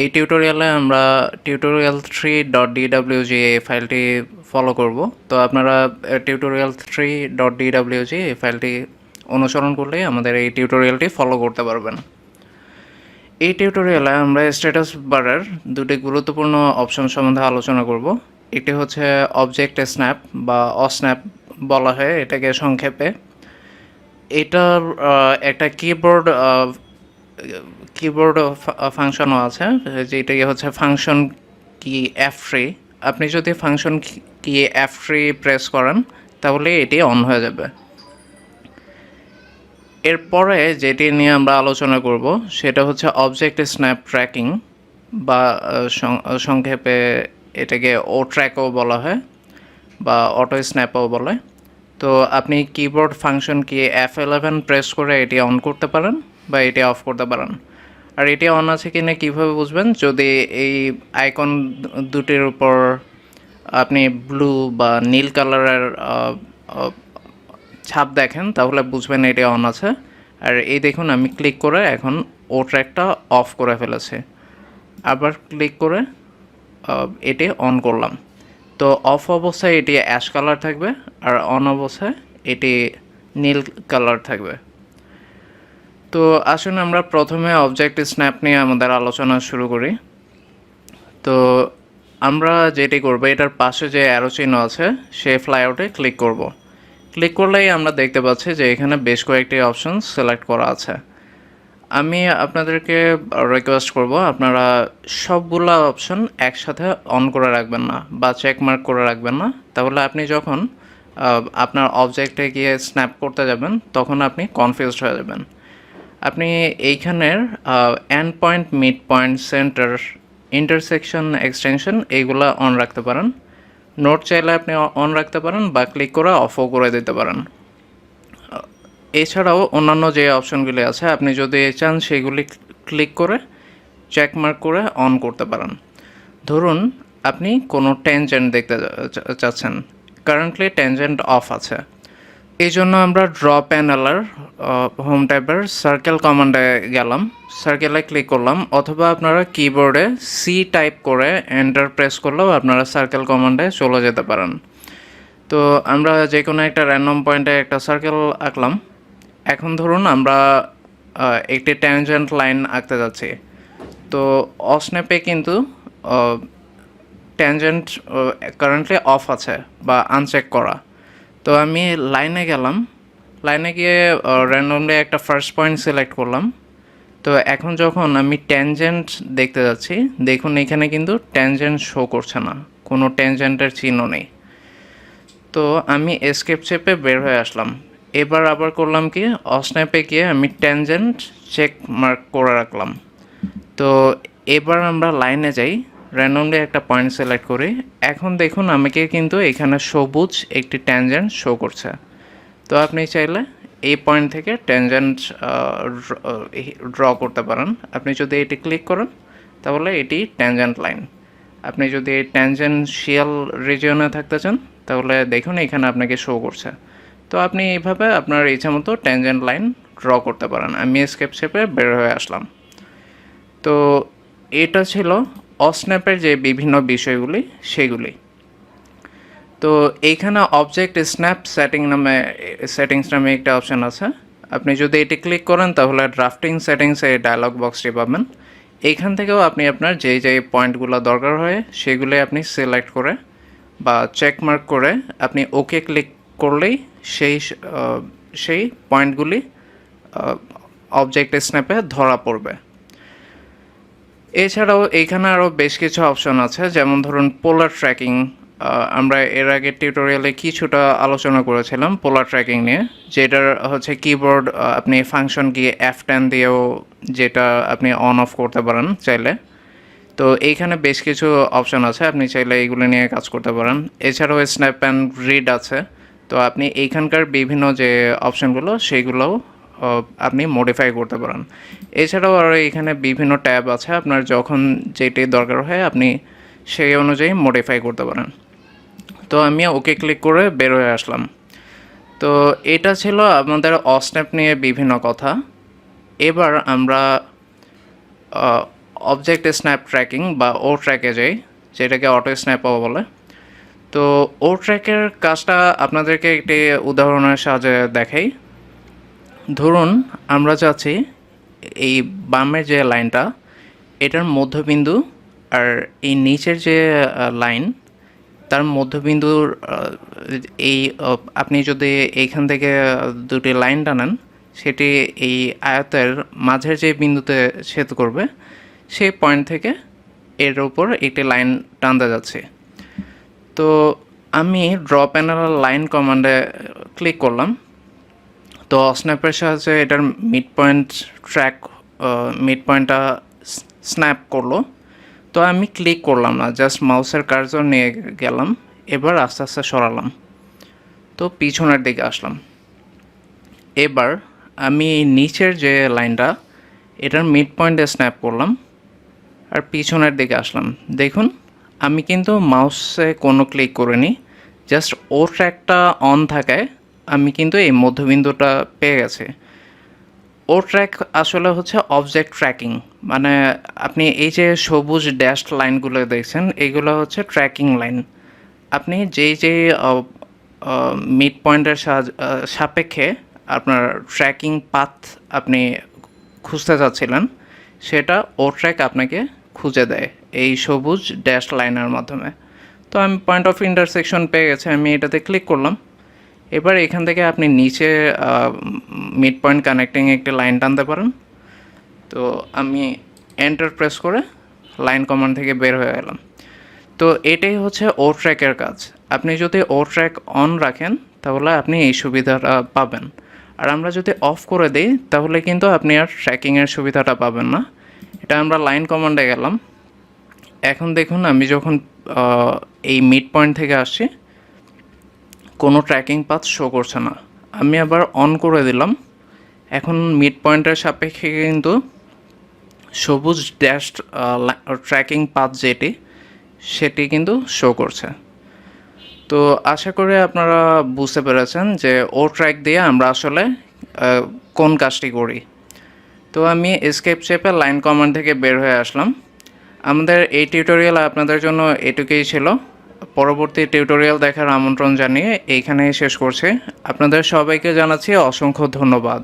এই টিউটোরিয়ালে আমরা tutorial3.dwg এই ফাইলটি ফলো করব। তো আপনারা tutorial3.dwg এই ফাইলটি অনুসরণ করলেই আমাদের এই টিউটোরিয়ালটি ফলো করতে পারবেন। এই টিউটোরিয়ালে আমরা স্ট্যাটাস বারের দুটি গুরুত্বপূর্ণ অপশন সম্বন্ধে আলোচনা করব। একটি হচ্ছে অবজেক্ট স্ন্যাপ বা অস্ন্যাপ বলা হয় এটাকে সংক্ষেপে। এটার একটা কিবোর্ড ফাংশনও আছে, যেটা হচ্ছে ফাংশন কি F3। আপনি যদি ফাংশন কি F3 প্রেস করেন তাহলে এটি অন হয়ে যাবে। এরপরে যেটি নিয়ে আমরা আলোচনা করব সেটা হচ্ছে অবজেক্ট স্ন্যাপ ট্র্যাকিং বা সংক্ষেপে এটাকে ও ট্র্যাকও বলা হয় বা অটো স্ন্যাপও বলে। তো আপনি কিবোর্ড ফাংশন কি F11 প্রেস করে এটি অন করতে পারেন বা এটি অফ করতে পারেন। আর এটি অন আছে কি না কীভাবে বুঝবেন? যদি এই আইকন দুটির উপর আপনি ব্লু বা নীল কালারের ছাপ দেখেন তাহলে বুঝবেন এটি অন আছে। আর এই দেখুন আমি ক্লিক করে এখন ও ট্র্যাকটা অফ করে ফেলেছি, আবার ক্লিক করে এটি অন করলাম। তো অফ অবস্থায় এটি অ্যাশ কালার থাকবে আর অন অবস্থায় এটি নীল কালার থাকবে। তো আসুন আমরা প্রথমে অবজেক্ট স্ন্যাপ নিয়ে আমাদের আলোচনা শুরু করি। তো আমরা যেটি করব, এটার পাশে যে অ্যারো চিহ্ন আছে সে ফ্লাইআউটে ক্লিক করব। ক্লিক করলেই আমরা দেখতে পাচ্ছি যে এখানে বেশ কয়েকটি অপশন সিলেক্ট করা আছে। আমি আপনাদেরকে রিকোয়েস্ট করব আপনারা সবগুলো অপশন একসাথে অন করে রাখবেন না বা চেক মার্ক করে রাখবেন না, তাহলে আপনি যখন আপনার অবজেক্টে গিয়ে স্ন্যাপ করতে যাবেন তখন আপনি কনফিউজড হয়ে যাবেন। আপনি এইখানের end point, mid point, centre, intersection, extension এইগুলো অন রাখতে পারেন। নোট চাইলে আপনি অন রাখতে পারেন বা ক্লিক করে অফও করে দিতে পারেন। এছাড়াও অন্যান্য যে অপশনগুলি আছে আপনি যদি চান সেগুলি ক্লিক করে চেক মার্ক করে অন করতে পারেন। ধরুন আপনি কোনো ট্যানজেন্ট দেখতে চাচ্ছেন, কারেন্টলি ট্যানজেন্ট অফ আছে। এই জন্য আমরা ড্র প্যানেলের হোম ট্যাবের সার্কেল কমান্ডে গেলাম, সার্কেলে ক্লিক করলাম, অথবা আপনারা কিবোর্ডে সি টাইপ করে এন্টার প্রেস করলেও আপনারা সার্কেল কমান্ডে চলে যেতে পারেন। তো আমরা যে কোনো একটা র্যান্ডম পয়েন্টে একটা সার্কেল আঁকলাম। এখন ধরুন আমরা একটি ট্যানজেন্ট লাইন আঁকতে যাচ্ছি। তো অস্ন্যাপে কিন্তু ট্যানজেন্ট কারেন্টলি অফ আছে বা আনচেক করা। তো আমি লাইনে গেলাম, লাইনে গিয়ে র্যান্ডমলি একটা ফার্স্ট পয়েন্ট সিলেক্ট করলাম। তো এখন যখন আমি ট্যানজেন্ট দেখতে যাচ্ছি দেখুন এখানে কিন্তু ট্যানজেন্ট শো করছে না, কোনো ট্যানজেন্টের চিহ্ন নেই। তো আমি এসকেপ চেপে বের হয়ে আসলাম। এবার আবার করলাম কি, অস্ন্যাপে গিয়ে আমি ট্যানজেন্ট চেক মার্ক করে রাখলাম। তো এবার আমরা লাইনে যাই, র্যান্ডমলি একটা পয়েন্ট সিলেক্ট করি। এখন দেখুন আমাকে কিন্তু এখানে সবুজ একটি ট্যানজেন্ট শো করছে। তো আপনি চাইলে এই পয়েন্ট থেকে ট্যানজেন্ট ড্র করতে পারেন। আপনি যদি এটি ক্লিক করেন তাহলে এটি ট্যানজেন্ট লাইন। আপনি যদি ট্যানজেন্সিয়াল রিজিয়নে থাকতে চান তাহলে দেখুন এখানে আপনাকে শো করছে। তো আপনি এইভাবে আপনার ইচ্ছা মতো ট্যানজেন্ট লাইন ড্র করতে পারেন। আমি এসকেপ শেপে বের হয়ে আসলাম। তো এটা ছিল অস্ন্যাপের যে বিভিন্ন বিষয়গুলি সেগুলি। তো এইখানে অবজেক্ট স্ন্যাপ সেটিংস নামে একটা অপশান আছে। আপনি যদি এটি ক্লিক করেন তাহলে ড্রাফটিং সেটিংসে ডায়লগ বক্সটি পাবেন। এইখান থেকেও আপনি আপনার যেই পয়েন্টগুলো দরকার হয় সেগুলি আপনি সিলেক্ট করে বা চেক মার্ক করে আপনি ওকে ক্লিক করলেই সেই পয়েন্টগুলি অবজেক্ট স্ন্যাপে ধরা পড়বে। এছাড়াও এইখানে আরও বেশ কিছু অপশন আছে, যেমন ধরুন পোলার ট্র্যাকিং। আমরা এর আগে টিউটোরিয়ালে কিছুটা আলোচনা করেছিলাম পোলার ট্র্যাকিং নিয়ে, যেটার হচ্ছে কিবোর্ড আপনি ফাংশন কি F10 দিয়েও যেটা আপনি অন অফ করতে পারেন চাইলে। তো এইখানে বেশ কিছু অপশন আছে, আপনি চাইলে এইগুলো নিয়ে কাজ করতে পারেন। এছাড়াও স্ন্যাপ অ্যান্ড রিড আছে। তো আপনি এইখানকার বিভিন্ন যে অপশনগুলো সেইগুলোও আপনি মডিফাই করতে পারেন। এছাড়াও আরও এখানে বিভিন্ন ট্যাব আছে, আপনার যখন যেটি দরকার হয় আপনি সেই অনুযায়ী মডিফাই করতে পারেন। তো আমি ওকে ক্লিক করে বের হয়ে আসলাম। তো এটা ছিল আমাদের অস্ন্যাপ নিয়ে বিভিন্ন কথা। এবার আমরা অবজেক্ট স্ন্যাপ ট্র্যাকিং বা ও ট্র্যাকে যাই, যেটাকে অটো স্ন্যাপও বলে। তো ও ট্র্যাকের কাজটা আপনাদেরকে একটি উদাহরণের সাহায্যে দেখাই। ধরুন আমরা চাচ্ছি এই বামের যে লাইনটা এটার মধ্যবিন্দু আর এই নিচের যে লাইন তার মধ্যবিন্দুর এই আপনি যদি এইখান থেকে দুটি লাইন টানেন, সেটি এই আয়তের মাঝের যে বিন্দুতে ছেদ করবে সেই পয়েন্ট থেকে এর উপর একটি লাইন টানতে যাচ্ছে। তো আমি ড্র প্যানেলের লাইন কমান্ডে ক্লিক করলাম। তো স্ন্যাপের সাহায্যে এটার মিড পয়েন্টটা স্ন্যাপ করলো। তো আমি ক্লিক করলাম না, জাস্ট মাউসের কার্সর নিয়ে গেলাম, এবার আস্তে আস্তে সরালাম, তো পিছনের দিকে আসলাম। এবার আমি নিচের যে লাইনটা এটার মিড পয়েন্টে স্ন্যাপ করলাম আর পিছনের দিকে আসলাম। দেখুন আমি কিন্তু মাউসে কোনো ক্লিক করিনি, জাস্ট ও ট্র্যাকটা অন থাকায় আমি কিন্তু এই মধ্যবিন্দুটা পেয়ে গেছি। ও ট্র্যাক আসলে হচ্ছে অবজেক্ট ট্র্যাকিং, মানে আপনি এই যে সবুজ ড্যাশড লাইনগুলো দেখছেন এগুলো হচ্ছে ট্র্যাকিং লাইন। আপনি যেই মিড পয়েন্টের সাপেক্ষে আপনার ট্র্যাকিং পাথ আপনি খুঁজতে চাচ্ছিলেন সেটা ও ট্র্যাক আপনাকে খুঁজে দেয় এই সবুজ ড্যাশ লাইনের মাধ্যমে। তো আমি পয়েন্ট অফ ইন্টারসেকশন পেয়ে গেছে, আমি এটাতে ক্লিক করলাম। এবার এখান থেকে আপনি নিচে মিড পয়েন্ট কানেক্টিং একটি লাইন টানতে পারেন। তো আমি এন্টার প্রেস করে লাইন কমান্ড থেকে বের হয়ে গেলাম। তো এটাই হচ্ছে ও ট্র্যাকের কাজ। আপনি যদি ও ট্র্যাক অন রাখেন তাহলে আপনি এই সুবিধাটা পাবেন, আর আমরা যদি অফ করে দিই তাহলে কিন্তু আপনি আর ট্র্যাকিংয়ের সুবিধাটা পাবেন না। এটা আমরা লাইন কমান্ডে গেলাম। এখন দেখুন আমি যখন এই মিড পয়েন্ট থেকে আসছি কোনো ট্র্যাকিং পাথ শো করছে না। আমি আবার অন করে দিলাম, এখন মিড পয়েন্টের সাপেক্ষে কিন্তু সবুজ ড্যাশড ট্র্যাকিং পাথ যেটি সেটি কিন্তু শো করছে। তো আশা করি আপনারা বুঝতে পেরেছেন যে ও ট্র্যাক দিয়ে আমরা আসলে কোন কাজটি করি। তো আমি এসকেপ চেপে লাইন কমান্ড থেকে বের হয়ে আসলাম। আমাদের এই টিউটোরিয়াল আপনাদের জন্য এটুকুই ছিল। পরবর্তী টিউটোরিয়াল দেখার আমন্ত্রণ জানিয়ে এইখানেই শেষ করছি। আপনাদের সবাইকে জানাচ্ছি অসংখ্য ধন্যবাদ।